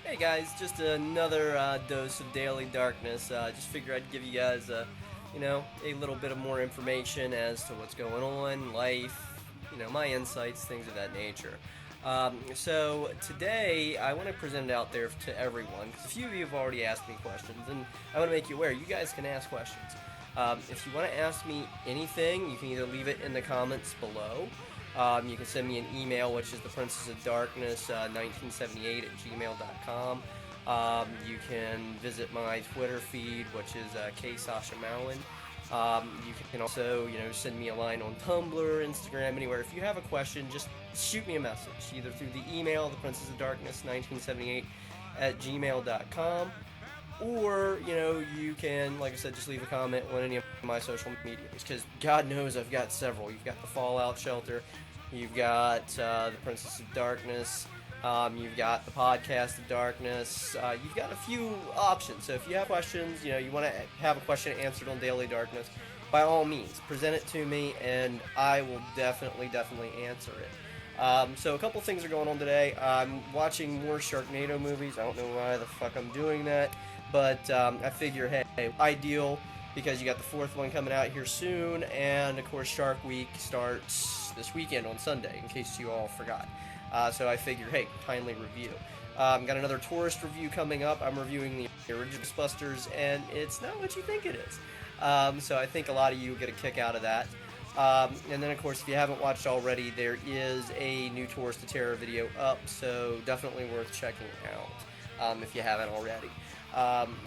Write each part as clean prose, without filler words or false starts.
Hey guys, just another dose of daily darkness. Just figured I'd give you guys, a little bit of more information as to what's going on, life, my insights, things of that nature. So today I want to present it out there to everyone because a few of you have already asked me questions, and I want to make you aware you guys can ask questions. If you want to ask me anything, you can either leave it in the comments below. You can send me an email, which is the Princess of Darkness 1978 at gmail.com. You can visit my Twitter feed, which is Sasha. You can also, send me a line on Tumblr, Instagram, anywhere. If you have a question, just shoot me a message, either through the email, the Princess of Darkness 1978 at gmail.com, or you can, like I said, just leave a comment on any of my social medias, because God knows I've got several. You've got the Fallout Shelter, you've got the Princess of Darkness, you've got the Podcast of Darkness, you've got a few options. So if you have questions, you want to have a question answered on Daily Darkness, by all means present it to me and I will definitely answer it. So a couple things are going on today. I'm watching more Sharknado movies. I don't know why the fuck I'm doing that, but I figure, hey, ideal, because you got the fourth one coming out here soon, and of course Shark Week starts this weekend on Sunday, in case you all forgot. So I figure, hey, timely review. Got another tourist review coming up. I'm reviewing the original Ghostbusters, and it's not what you think it is. So I think a lot of you get a kick out of that. And then, of course, if you haven't watched already, there is a new Tourist to Terror video up, so definitely worth checking out if you haven't already.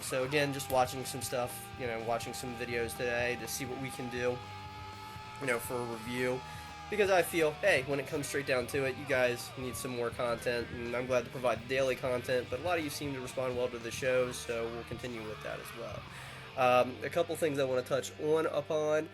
So again, just watching some stuff, watching some videos today to see what we can do, for a review. Because I feel, hey, when it comes straight down to it, you guys need some more content, and I'm glad to provide daily content, but a lot of you seem to respond well to the show, so we'll continue with that as well. A couple things I want to touch upon.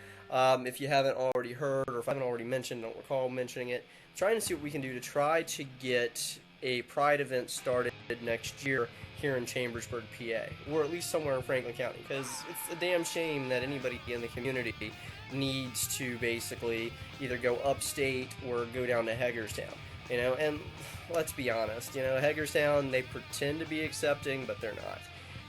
If you haven't already heard, or if I haven't already mentioned, don't recall mentioning it, trying to see what we can do to try to get a Pride event started next year here in Chambersburg, PA, or at least somewhere in Franklin County, because it's a damn shame that anybody in the community needs to basically either go upstate or go down to Hagerstown, and let's be honest, Hagerstown, they pretend to be accepting, but they're not.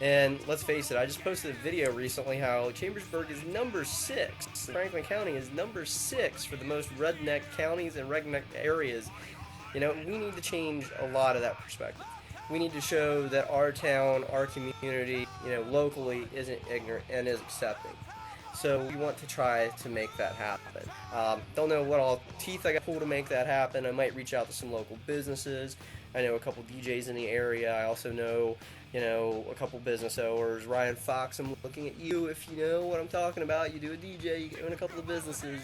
And let's face it, I just posted a video recently how Chambersburg is number 6. Franklin County is number 6 for the most redneck counties and redneck areas. We need to change a lot of that perspective. We need to show that our town, our community, locally isn't ignorant and is accepting. So we want to try to make that happen. Don't know what all teeth I got to pull to make that happen. I might reach out to some local businesses. I know a couple DJs in the area. I also know, a couple business owners. Ryan Fox, I'm looking at you. If you know what I'm talking about, you do a DJ, you own a couple of businesses.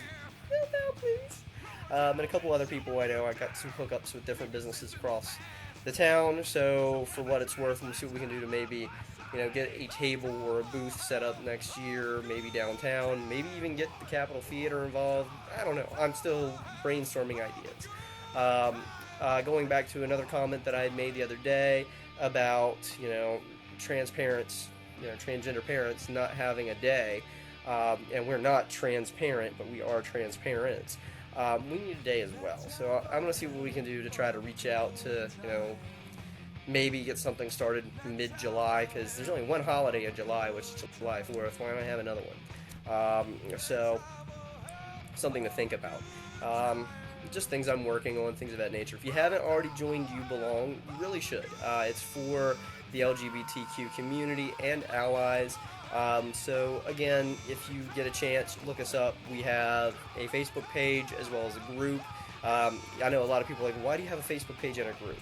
Help out, please. And a couple other people I know. I got some hookups with different businesses across the town. So for what it's worth, we'll see what we can do to maybe, get a table or a booth set up next year, maybe downtown, maybe even get the Capitol Theater involved. I don't know. I'm still brainstorming ideas. Going back to another comment that I had made the other day about, transgender parents not having a day, and we're not transparent, but we are transparent. We need a day as well. So I'm going to see what we can do to try to reach out to, maybe get something started mid-July, because there's only one holiday in July, which is July 4th. Why not have another one? So something to think about. Just things I'm working on, things of that nature. If you haven't already joined You Belong, you really should. It's for the LGBTQ community and allies. So again, if you get a chance, look us up. We have a Facebook page as well as a group. I know a lot of people are like, why do you have a Facebook page and a group?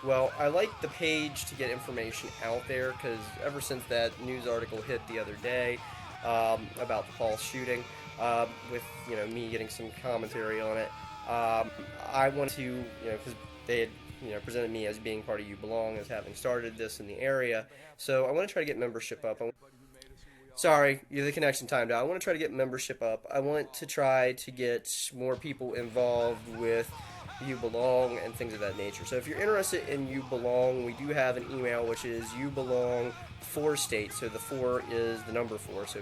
Well, I like the page to get information out there, because ever since that news article hit the other day about the Paul shooting, with me getting some commentary on it, I want to, because they had presented me as being part of You Belong, as having started this in the area, so I want to try to get membership up. Sorry, the connection timed out. I want to try to get membership up. I want to try to get more people involved with You Belong and things of that nature. So if you're interested in You Belong, we do have an email, which is You Belong 4 State. So the 4 is the number 4. So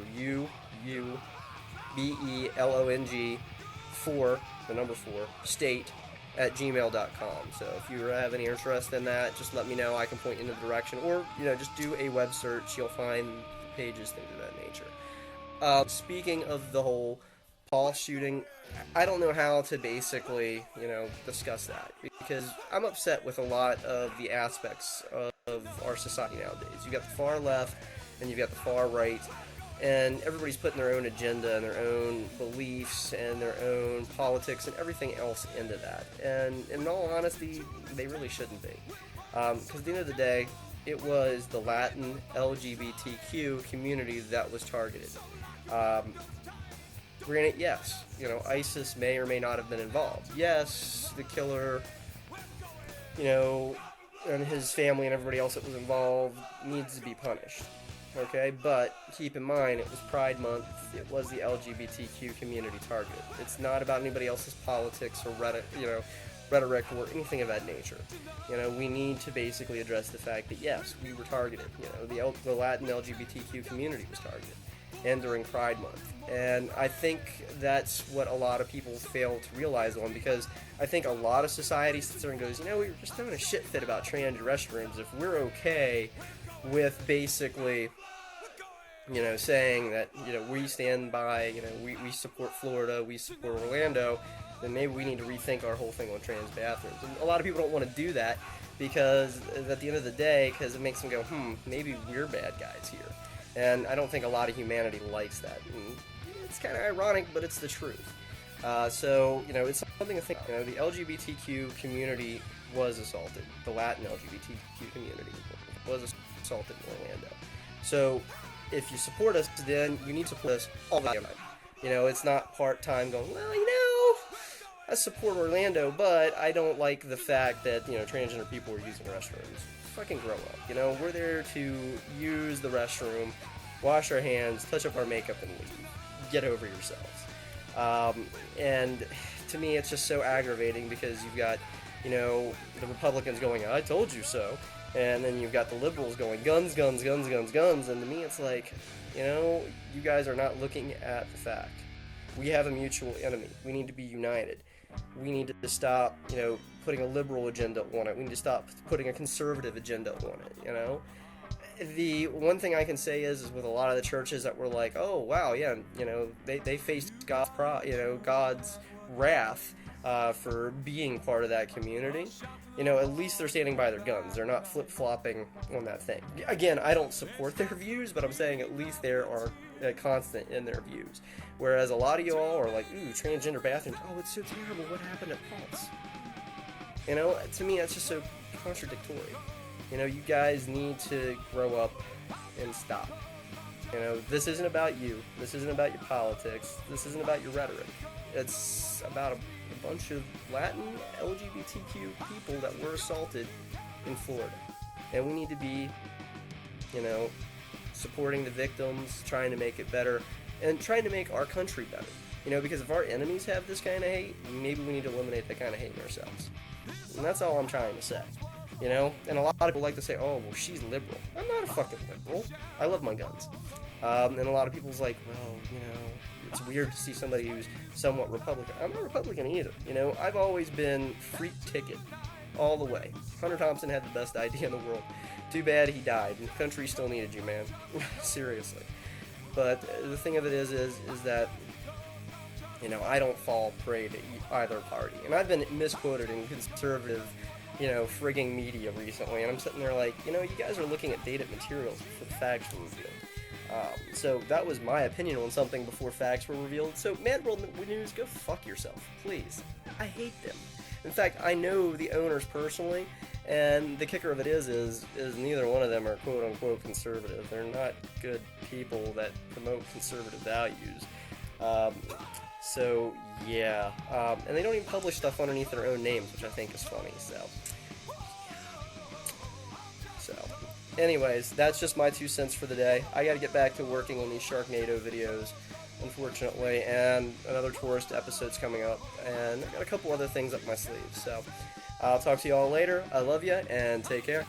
UBELONG 4, the number 4, state at gmail.com. So if you have any interest in that, just let me know. I can point you in the direction, or just do a web search. You'll find pages, things of that nature. Speaking of the whole Paul shooting, I don't know how to basically discuss that, because I'm upset with a lot of the aspects of our society nowadays. You've got the far left and you've got the far right, and everybody's putting their own agenda and their own beliefs and their own politics and everything else into that. And in all honesty, they really shouldn't be. Because at the end of the day, it was the Latin LGBTQ community that was targeted. Granted, yes, ISIS may or may not have been involved. Yes, the killer, and his family and everybody else that was involved needs to be punished. Okay, but keep in mind, it was Pride Month. It was the LGBTQ community targeted. It's not about anybody else's politics or rhetoric or anything of that nature. We need to basically address the fact that yes, we were targeted. The Latin LGBTQ community was targeted, and during Pride Month. And I think that's what a lot of people fail to realize on, because I think a lot of society sits there and goes, we were just throwing a shit fit about trans restrooms. If we're okay with basically, saying that, we stand by, we support Florida, we support Orlando, then maybe we need to rethink our whole thing on trans bathrooms. And a lot of people don't want to do that, because at the end of the day, because it makes them go, maybe we're bad guys here. And I don't think a lot of humanity likes that. And it's kind of ironic, but it's the truth. So, it's something to think about. The LGBTQ community was assaulted. The Latin LGBTQ community was assaulted in Orlando. So, if you support us, then you need to support us all the time. It's not part-time going, I support Orlando, but I don't like the fact that, transgender people are using restrooms. Fucking grow up. We're there to use the restroom, wash our hands, touch up our makeup, and leave. Get over yourselves. And to me, it's just so aggravating, because you've got, the Republicans going, I told you so. And then you've got the liberals going, guns, guns, guns, guns, guns. And to me, it's like, you guys are not looking at the fact. We have a mutual enemy. We need to be united. We need to stop, putting a liberal agenda on it. We need to stop putting a conservative agenda on it, The one thing I can say is with a lot of the churches that were like, oh, wow, yeah, they faced God's wrath for being part of that community. At least they're standing by their guns. They're not flip-flopping on that thing. Again, I don't support their views, but I'm saying at least they are constant in their views. Whereas a lot of y'all are like, ooh, transgender bathrooms. Oh, it's so terrible. What happened at Pulse? To me, that's just so contradictory. You guys need to grow up and stop. This isn't about you. This isn't about your politics. This isn't about your rhetoric. It's about a bunch of Latin LGBTQ people that were assaulted in Florida. And we need to be, supporting the victims, trying to make it better, and trying to make our country better. Because if our enemies have this kind of hate, maybe we need to eliminate that kind of hate in ourselves. And that's all I'm trying to say. And a lot of people like to say, oh, well, she's liberal. I'm not a fucking liberal. I love my guns. And a lot of people's like, well, it's weird to see somebody who's somewhat Republican. I'm not Republican either. I've always been free ticket all the way. Hunter Thompson had the best idea in the world. Too bad he died. The country still needed you, man. Seriously. But the thing of it is that, I don't fall prey to either party. And I've been misquoted in conservative, frigging media recently. And I'm sitting there like, you guys are looking at dated materials before the facts were revealed. So that was my opinion on something before facts were revealed. So Mad World News, go fuck yourself, please. I hate them. In fact, I know the owners personally, and the kicker of it is neither one of them are quote-unquote conservative. They're not good people that promote conservative values. So, yeah. And they don't even publish stuff underneath their own names, which I think is funny, So, anyways, that's just my 2 cents for the day. I gotta get back to working on these Sharknado videos, unfortunately, and another tourist episode's coming up, and I got a couple other things up my sleeve, so I'll talk to you all later. I love you, and take care.